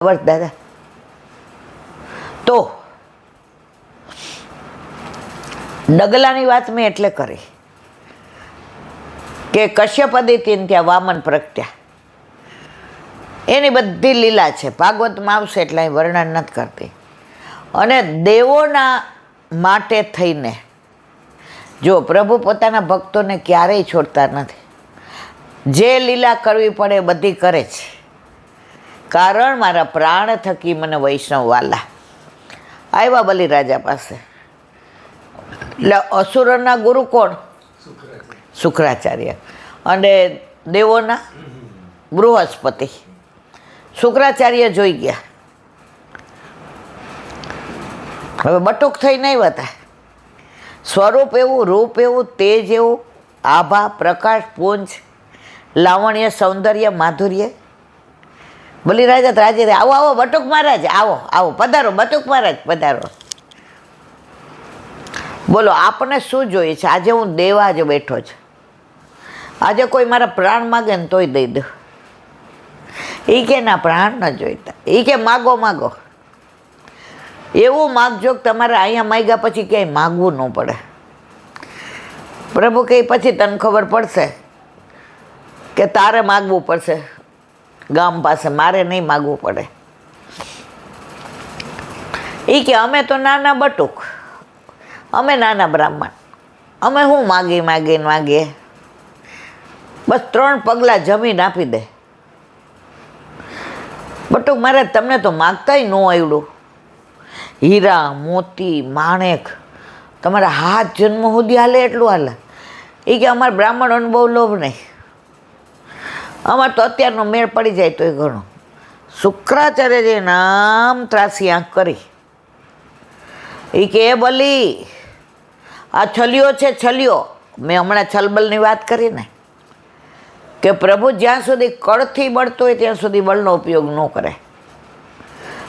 બસ દાદા. તો ડગલાની વાત મેં એટલે કરી કે કશ્યપ અદિતિને ત્યાં વામન પ્રગટ્યા, એની બધી લીલા છે, ભાગવતમાં આવશે એટલે અહીં વર્ણન નથી કરતી. અને દેવોના માટે થઈને જો પ્રભુ પોતાના ભક્તોને ક્યારેય છોડતા નથી. જે લીલા કરવી પડે એ બધી કરે છે, કારણ મારા પ્રાણ થકી મને વૈષ્ણવ વાલા. આવ્યા બલિરાજા પાસે, એટલે અસુરોના ગુરુ કોણ? શુક્રાચાર્ય. અને દેવોના બૃહસ્પતિ. શુક્રાચાર્ય જોઈ ગયા. હવે બટુક થઈને આવ્યા હતા. સ્વરૂપ એવું, રૂપ એવું, તેજ એવું, આભા, પ્રકાશ, પૂંજ, લાવણ્ય, સૌંદર્ય, માધુર્ય. બલિરાજા રાજી રે, આવો આવો બટુક મહારાજ, આવો આવો, પધારો બટુક મહારાજ, પધારો. બોલો આપણને શું જોઈએ છે? આજે હું દેવા જ બેઠો છું. આજે કોઈ મારા પ્રાણ માગે ને તોય દઈ દઉં. એ કે ના, પ્રાણ ન જોઈતા. એ કે માગો માગો. એવું માગજો કે તમારે અહીંયા માગ્યા પછી ક્યાંય માગવું ન પડે. પ્રભુ કહે પછી તને ખબર પડશે કે તારે માગવું પડશે ગામ પાસે, મારે નહીં માગવું પડે. એ કે અમે તો નાના બટુક, અમે નાના બ્રાહ્મણ, અમે શું માગીએ. બસ 3 પગલાં જમીન આપી દે. બટુક મહારાજ તમને તો માગતાય ન આવડું. હીરા, મોતી, માણેક તમારા હાથ જન્મ સુધી હાલે એટલું હાલે. એ કે અમારા બ્રાહ્મણોને બહુ લોભ નહીં, અમારે તો અત્યારનો મેળ પડી જાય તો એ ઘણું. શુક્રાચાર્યજી નામ ત્રાસી આંખ કરી. એ કે એ બલી, આ છલિયો છે, છલિયો. મેં હમણાં છલબલની વાત કરી ને, કે પ્રભુ જ્યાં સુધી કળથી બળતો હોય ત્યાં સુધી બળનો ઉપયોગ ન કરે.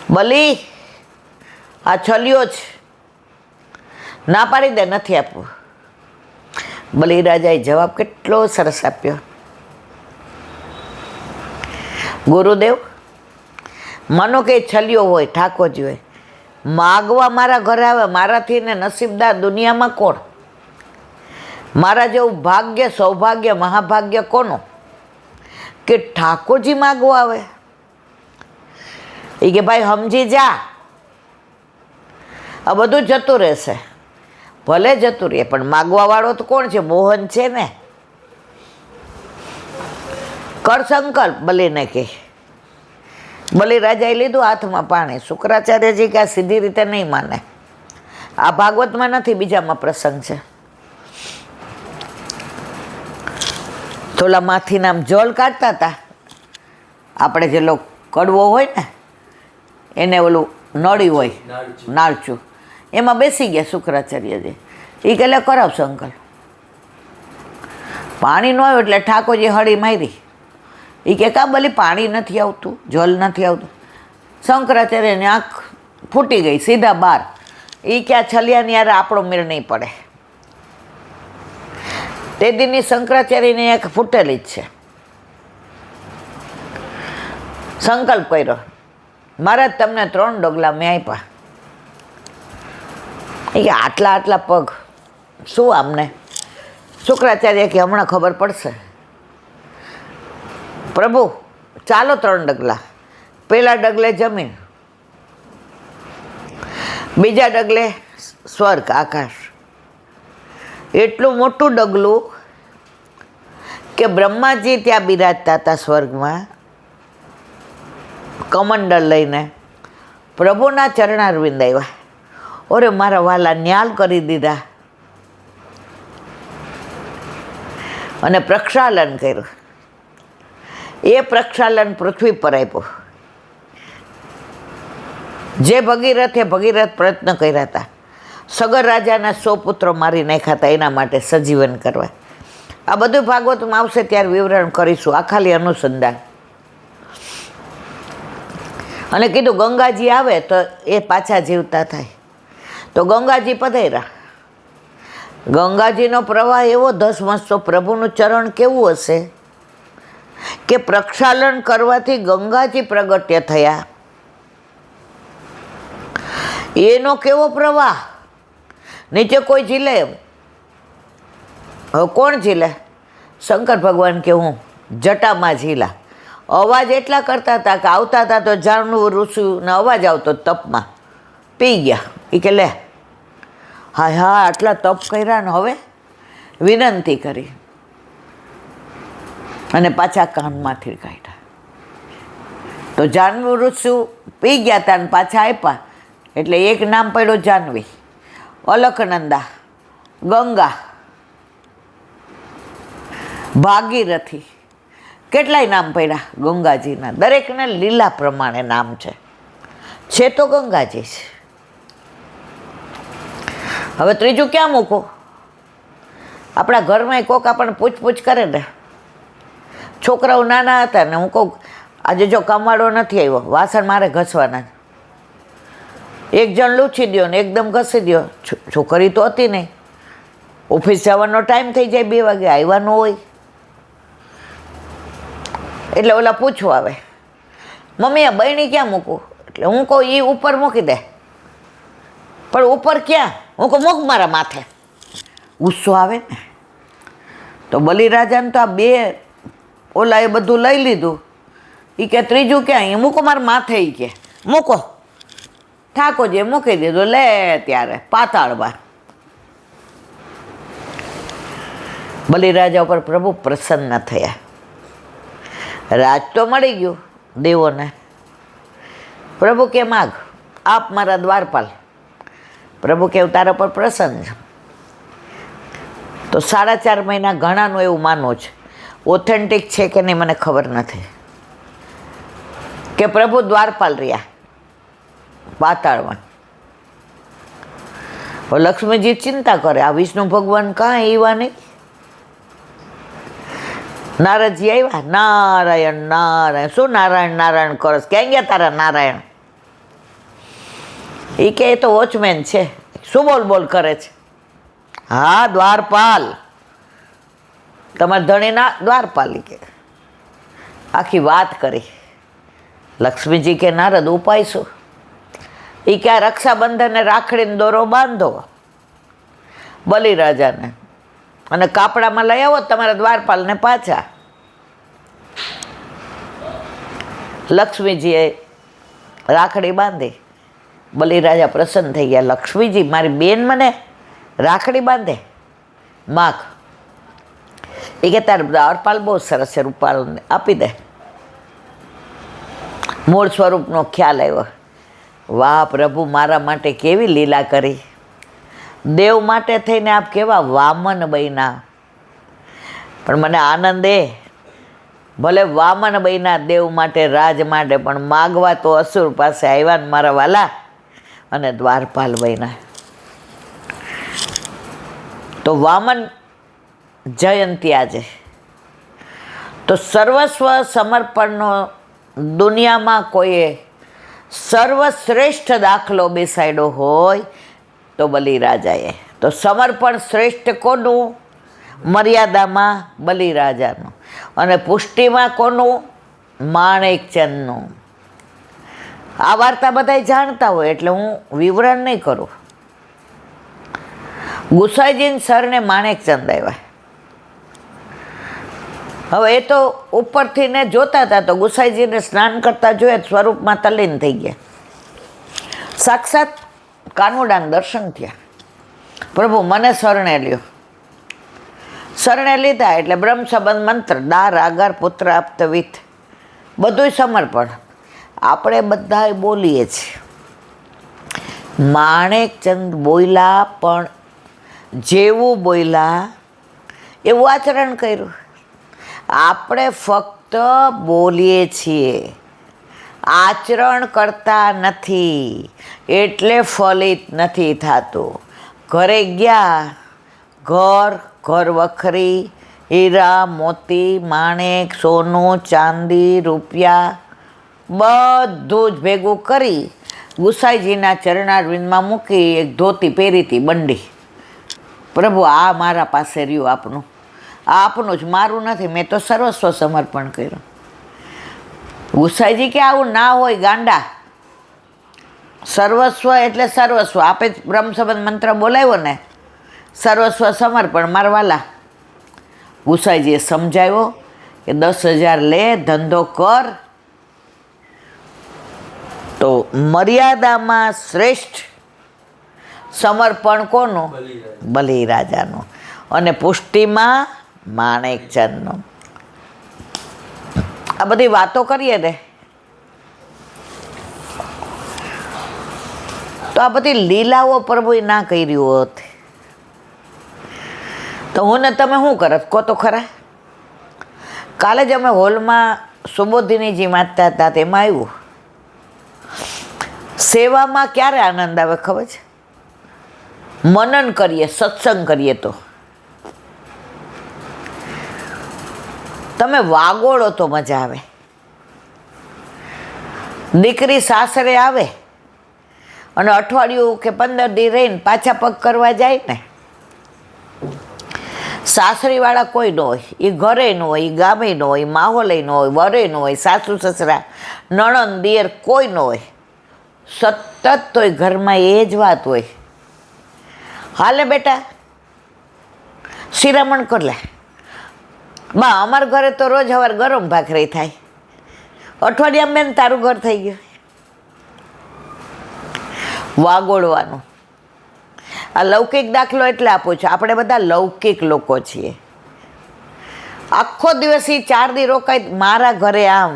બલી, આ છલિયો છે, ના પાડી દે, નથી આપવું. બલિરાજાએ જવાબ કેટલો સરસ આપ્યો. ગુરુદેવ, માનો કે છલિયો હોય, ઠાકોરજી હોય, માગવા મારા ઘરે આવે, મારાથી ને નસીબદાર દુનિયામાં કોણ? મારા જેવું ભાગ્ય, સૌભાગ્ય, મહાભાગ્ય કોનું કે ઠાકોરજી માગવા આવે? એ કે ભાઈ સમજી જા, આ બધું જતું રહેશે. ભલે જતું રહે, પણ માગવા વાળો તો કોણ છે? મોહન છે ને. કર સંકલ્પ, બલીને કહે. બલિરાજાએ લીધું હાથમાં પાણી. શુક્રાચાર્યજી કે આ સીધી રીતે નહીં માને. આ ભાગવતમાં નથી, બીજામાં પ્રસંગ છે. થોડા માથી નામ જળ કાઢતા હતા. આપણે જે લોકો કડવો હોય ને, એને ઓલું નળી હોય, નાળચું, એમાં બેસી ગયા શુક્રાચાર્યજી. એ કે લે કરાવ સંકલ્પ. પાણી ન આવ્યું એટલે ઠાકોરજી હળી મારી. એ કે કા બલી પાણી નથી આવતું, જલ નથી આવતું. શંકરાચાર્યની આંખ ફૂટી ગઈ, સીધા બહાર. એ કે આ છલિયાની યાર આપણો મેળ નહીં પડે. તે દીની શંકરાચાર્યની આંખ ફૂટેલી જ છે. સંકલ્પ કર્યો, મહારાજ તમને 3 ડગલા મેં આપ્યા. એ કે આટલા આટલા પગ શું આમને? શુક્રાચાર્ય કે હમણાં ખબર પડશે. પ્રભુ ચાલો 3 ડગલા. પહેલા ડગલે જમીન, બીજા ડગલે સ્વર્ગ, આકાશ. એટલું મોટું ડગલું કે બ્રહ્માજી ત્યાં બિરાજતા હતા સ્વર્ગમાં, કમંડળ લઈને. પ્રભુના ચરણારવિંદ આવ્યા. ઓરે મારા વાલા, ન્યાલ કરી દીધા અને પ્રક્ષાલન કર્યું. એ પ્રક્ષાલન પૃથ્વી પર આપ્યું. જે ભગીરથ પ્રયત્ન કર્યા હતા, સગર રાજાના 100 પુત્રો મારી નાખ્યા હતા, એના માટે સજીવન કરવા. આ બધું ભાગવતમાં આવશે ત્યારે વિવરણ કરીશું, આ ખાલી અનુસંધાન. અને કીધું ગંગાજી આવે તો એ પાછા જીવતા થાય. તો ગંગાજી પધાર્યા. ગંગાજીનો પ્રવાહ એવો ધસમસતો, પ્રભુનું ચરણ કેવું હશે કે પ્રક્ષાલન કરવાથી ગંગાજી પ્રગટ્ય થયા. એનો કેવો પ્રવાહ, નીચે કોઈ ઝીલે? હવે કોણ ઝીલે? શંકર ભગવાન કે હું જટામાં ઝીલા. અવાજ એટલા કરતા હતા કે આવતા હતા તો જાણવું ઋષિને અવાજ આવતો તપમાં, પી ગયા. એ કે લે હા હા આટલા તપ કર્યા ને હવે વિનંતી કરી અને પાછા કાનમાંથી કાઢ્યા. તો જાનવી ઋષિ પી ગયા હતા ને પાછા આપ્યા એટલે એક નામ પડ્યું જાનવી, અલકનંદા, ગંગા, ભાગીરથી, કેટલાય નામ પડ્યા ગંગાજીના. દરેકને લીલા પ્રમાણે નામ છે તો ગંગાજી છે. હવે ત્રીજું ક્યાં મૂકો? આપણા ઘરમાં કોક આપણને પૂછપૂછ કરે ને, છોકરાઓ નાના હતા ને હું કહું આજે જો કમાડો નથી આવ્યો, વાસણ મારે ઘસવાના, એક જણ લૂછી દો ને એકદમ ઘસી દો. છોકરી તો હતી નહીં, ઓફિસ જવાનો ટાઈમ થઈ જાય 2 વાગે, આવવાનું હોય એટલે ઓલા પૂછવા આવે મમ્મી આ બહેણી ક્યાં મૂકું? એટલે હું કહું એ ઉપર મૂકી દે. પણ ઉપર ક્યાં? હું કહું મૂક મારા માથે. ગુસ્સો આવે ને. તો બલિરાજાને તો આ 2 ઓલા એ બધું લઈ લીધું. એ કે ત્રીજું ક્યાં? એ મૂકો મારા માથે. એ કે મૂકો. ઠાકોરજીએ મૂકી દીધું. લે ત્યારે પાતાળમાં. બલિરાજા ઉપર પ્રભુ પ્રસન્ન થયા. રાજ તો મળી ગયું દેવોને. પ્રભુ કે માગ આપ મારા દ્વારપાલ. પ્રભુ કે તારા પર પ્રસન્ન છે. તો 4.5 મહિના ઘણાનું એવું માનવું છે. ઓથેન્ટિક છે કે નહીં મને ખબર નથી, કે પ્રભુ દ્વારપાલ રહ્યા પાતાળમાં. લક્ષ્મીજી ચિંતા કરે આ વિષ્ણુ ભગવાન કાં એવા નહીં. નારદજી આવ્યા, નારાયણ નારાયણ, શું નારાયણ નારાયણ કરસ? ક્યાં ગયા તારા નારાયણ? એ કે એ તો વોચમેન છે. શું બોલ બોલ કરે છે? હા દ્વારપાલ, તમારા ધણીના દ્વારપાલ. કે આખી વાત કરી. લક્ષ્મીજી કે નારદ ઉપાય શું? એ કે આ રક્ષાબંધનને રાખડીને દોરો બાંધો બલિરાજાને અને કાપડામાં લઈ આવો તમારા દ્વારપાલને પાછા. લક્ષ્મીજીએ રાખડી બાંધી. બલિરાજા પ્રસન્ન થઈ ગયા. લક્ષ્મીજી મારી બેન મને રાખડી બાંધે, માગ. એ કે તાર દ્વારપાલ બહુ સરસ છે, રૂપાલને આપી દે. મૂળ સ્વરૂપનો ખ્યાલ આવ્યો. વાહ પ્રભુ મારા માટે કેવી લીલા કરી. દેવ માટે થઈને આપ કેવા વામન બન્યા. પણ મને આનંદ એ ભલે વામન બન્યા દેવ માટે, રાજ માટે, પણ માગવા તો અસુર પાસે આવ્યા ને મારા વાલા, અને દ્વારપાલ બન્યા. તો વામન જયંતી આજે. તો સર્વસ્વ સમર્પણનો દુનિયામાં કોઈએ સર્વશ્રેષ્ઠ દાખલો બેસાડ્યો હોય તો બલિરાજાએ. તો સમર્પણ શ્રેષ્ઠ કોનું? મર્યાદામાં બલિરાજાનું, અને પુષ્ટિમાં કોનું? માણેકચંદનું. આ વાર્તા બધા જાણતા હોય એટલે હું વિવરણ નહીં કરું. ગુસાઈજીને સરને માણેકચંદ આવ્યા. હવે એ તો ઉપરથી ને જોતા હતા તો ગુસાઈજીને સ્નાન કરતા જોયા, સ્વરૂપમાં તલ્લીન થઈ ગયા. સાક્ષાત કાનુડાના દર્શન થયા. પ્રભુ મને શરણે લ્યો. શરણે લીધા એટલે બ્રહ્મ સંબંધ મંત્ર, દાર આગાર પુત્ર આપ્ત વિથ, બધુંય સમર્પણ. આપણે બધા બોલીએ છીએ. માણેકચંદ બોલ્યા પણ જેવું બોલ્યા એવું આચરણ કર્યું. આપણે ફક્ત બોલીએ છીએ, આચરણ કરતા નથી, એટલે ફલિત નથી થતું. ઘરે ગયા, ઘર વખરી, હીરા મોતી માણેક સોનું ચાંદી રૂપિયા બધું જ ભેગું કરી ગુસાઈજીના ચરણારવિંદમાં મૂકી એક ધોતી પહેરી હતી બંડી. પ્રભુ આ મારા પાસે રહ્યું આપનું, આ આપનું જ, મારું નથી, મેં તો સર્વસ્વ સમર્પણ કર્યું. ગુસાઈજી કે આવું ના હોય ગાંડા, સર્વસ્વ એટલે સર્વસ્વ. આપે જ બ્રહ્મ સંબંધ મંત્ર બોલાવ્યો ને, સર્વસ્વ સમર્પણ. મારવાલા ગુસાઈજીએ સમજાવ્યો કે 10,000 લે, ધંધો કર. તો મર્યાદામાં શ્રેષ્ઠ સમર્પણ કોનું? બલિરાજાનું. અને પુષ્ટિમાં માણેકચંદનું. આ બધી વાતો કરીએ ને તો આ બધી લીલાઓ પ્રભુએ ના કરી હોત તો હું ને તમે શું કરત? કહો તો ખરા. કાલે જ અમે હોલમાં સુબોધિનીજી વાંચતા હતા, તેમાં આવ્યું સેવામાં ક્યારે આનંદ આવે ખબર છે? મનન કરીએ, સત્સંગ કરીએ. તો તમે વાગોળો તો મજા આવે. દીકરી સાસરે આવે અને અઠવાડિયું કે 15 દી રહીને પાછા પગ કરવા જાય ને, સાસરીવાળા કોઈ ન હોય, એ ઘરે ન હોય, એ ગામે ન હોય, માહોલે ન હોય, વરે ન હોય, સાસુ સસરા નણંદ દિયર કોઈ ન હોય, સતત તોય ઘરમાં એ જ વાત હોય, હાલે બેટા શિરામણ કર લે બા, અમારા ઘરે તો રોજ સવાર ગરમ ભાખરી થાય, અઠવાડિયામાં બેન તારું ઘર થઈ ગયું. વાગોળવાનું. આ લૌકિક દાખલો એટલે આપું છું, આપણે બધા લૌકિક લોકો છીએ. આખો દિવસ 4 દી રોકાય મારા ઘરે, આમ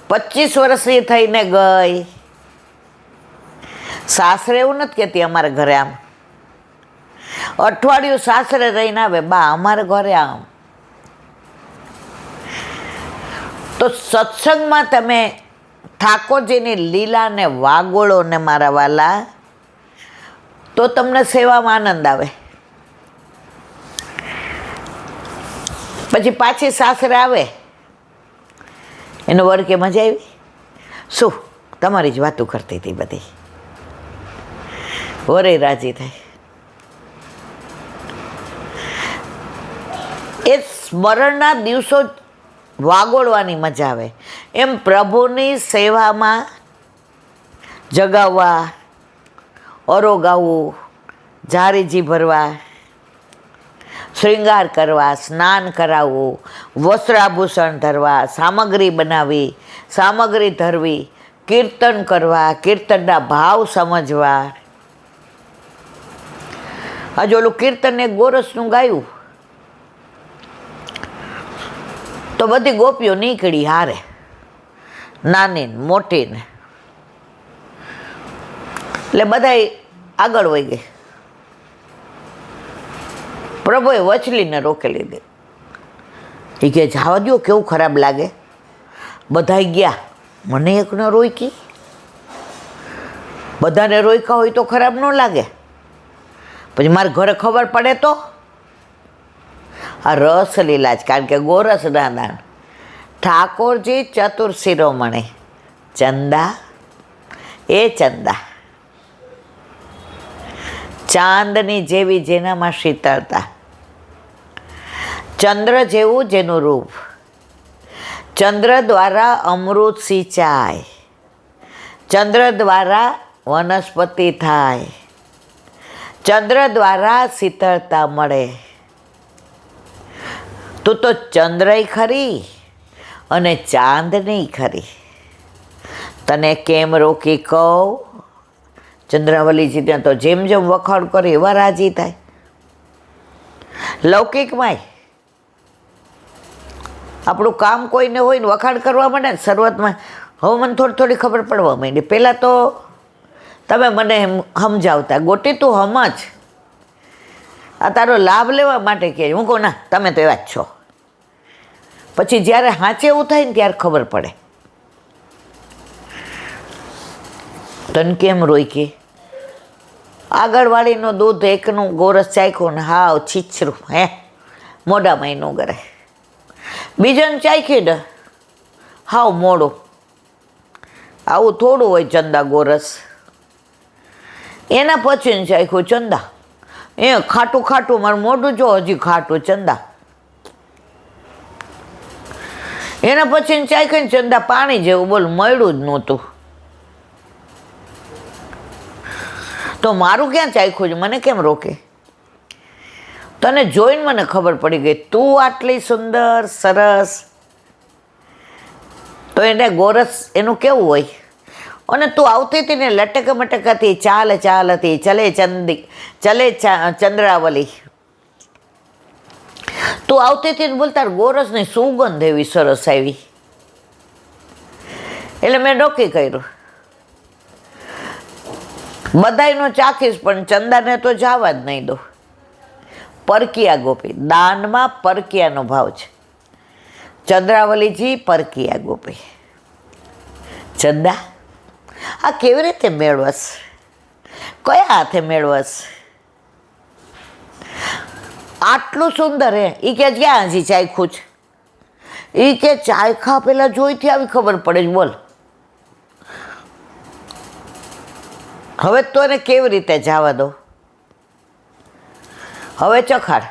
25 વર્ષની થઈને ગઈ. સાસરે એવું નથી કહેતી અમારા ઘરે આમ, અઠવાડિયું સાસરે રહીને આવે, બા અમારા ઘરે આમ. તો સત્સંગમાં તમે ઠાકોરજીની લીલાને વાગોળો ને મારા વાલા, તો તમને સેવામાં આનંદ આવે. પછી પાછી સાસરે આવે એનો વર કે મજા આવી? શું તમારી જ વાતો કરતી હતી બધી. વરે રાજી થાય. એ સ્મરણના દિવસો વાગોળવાની મજા આવે. એમ પ્રભુની સેવામાં જગાવવા, અરોગાવવું, ઝારીજી ભરવા, શૃંગાર કરવા, સ્નાન કરાવવું, વસ્ત્રાભૂષણ ધરવા, સામગ્રી બનાવવી, સામગ્રી ધરવી, કીર્તન કરવા, કીર્તનના ભાવ સમજવા. હજુ ઓલું કીર્તન એક ગોરસનું ગાયું તો બધી ગોપીઓ નીકળી હારે, નાની ને મોટી ને, એટલે બધાય આગળ વહી ગઈ. પ્રભુએ વચલીને રોકી લીધી. એ કે જવા દો, કેવું ખરાબ લાગે. બધાય ગયા, મને એકને રોકી. બધાને રોક્યા હોય તો ખરાબ ન લાગે. પછી મારે ઘરે ખબર પડે તો આ રસ લીલા જ, કારણ કે ગોરસ દાન ઠાકોરજી ચતુર શિરોમણી, ચંદા એ ચંદા, ચાંદની જેવી જેનામાં શીતળતા, ચંદ્ર જેવું જેનું રૂપ, ચંદ્ર દ્વારા અમૃત સિંચાય, ચંદ્ર દ્વારા વનસ્પતિ થાય, ચંદ્ર દ્વારા શીતળતા મળે. તું તો ચંદ્રય ખરી અને ચાંદની ખરી, તને કેમ રોકી કહું. ચંદ્રાવલીજી ત્યાં તો જેમ જેમ વખાણ કરે એવા રાજી થાય. લૌકિકમાંય આપણું કામ કોઈને હોય ને વખાણ કરવા માંડે ને શરૂઆતમાં, હવે મને થોડી થોડી ખબર પડવા માંડી. પહેલાં તો તમે મને સમજાવતા, ગોટી તું સમજ, આ તારો લાભ લેવા માટે કહે. હું કહું ના, તમે તો એવા જ છો. પછી જ્યારે હાચે એવું થાય ને ત્યારે ખબર પડે. તને કેમ રોકી? આગળવાળીનું દૂધ એકનું ગોરસ ચાખ્યું ને હાવ છીછરું, હે મોઢામાં ન ગરે. બીજાને ચાખી ને હાવ મોડું. આવું થોડું હોય ચંદા ગોરસ. એના પછી ચાખ્યું ચંદા, એ ખાટું ખાટું, મારું મોઢું જો હજી ખાટું ચંદા. એના પછી ચાખ્યું ચંદા પાણી જેવું, બોલ મળ્યું જ નહોતું. તો મારું ક્યાં ચાખ્યું છે, મને કેમ રોકે? તને જોઈને મને ખબર પડી ગઈ તું આટલી સુંદર સરસ. તો એને ગોરસ એનું કેવું હોય? અને તું આવતી હતી ને લટક મટક હતી, ચાલ ચાલ હતી, ચલે ચંદ્રાવલી. તું આવતી હતી ને બોલતા ગોરસની સુગંધ એવી સરસ આવી, એટલે મેં નક્કી કર્યું બધાયનો ચાખીશ પણ ચંદાને તો જવા જ નહીં દો. પરકિયા ગોપી, દાનમાં પરકિયાનો ભાવ છે. ચંદ્રાવલીજી પરકિયા ગોપી. ચંદા આ કેવી રીતે મેળવસ? કયા હાથે મેળવસ? આટલું સુંદર હે? એ કે ક્યાં હજી ચાખ્યું છે? એ કે ચાયખા પેલા જોઈથી આવી ખબર પડે જ. બોલ હવે તો એને કેવી રીતે જવા દો? હવે ચખાડ.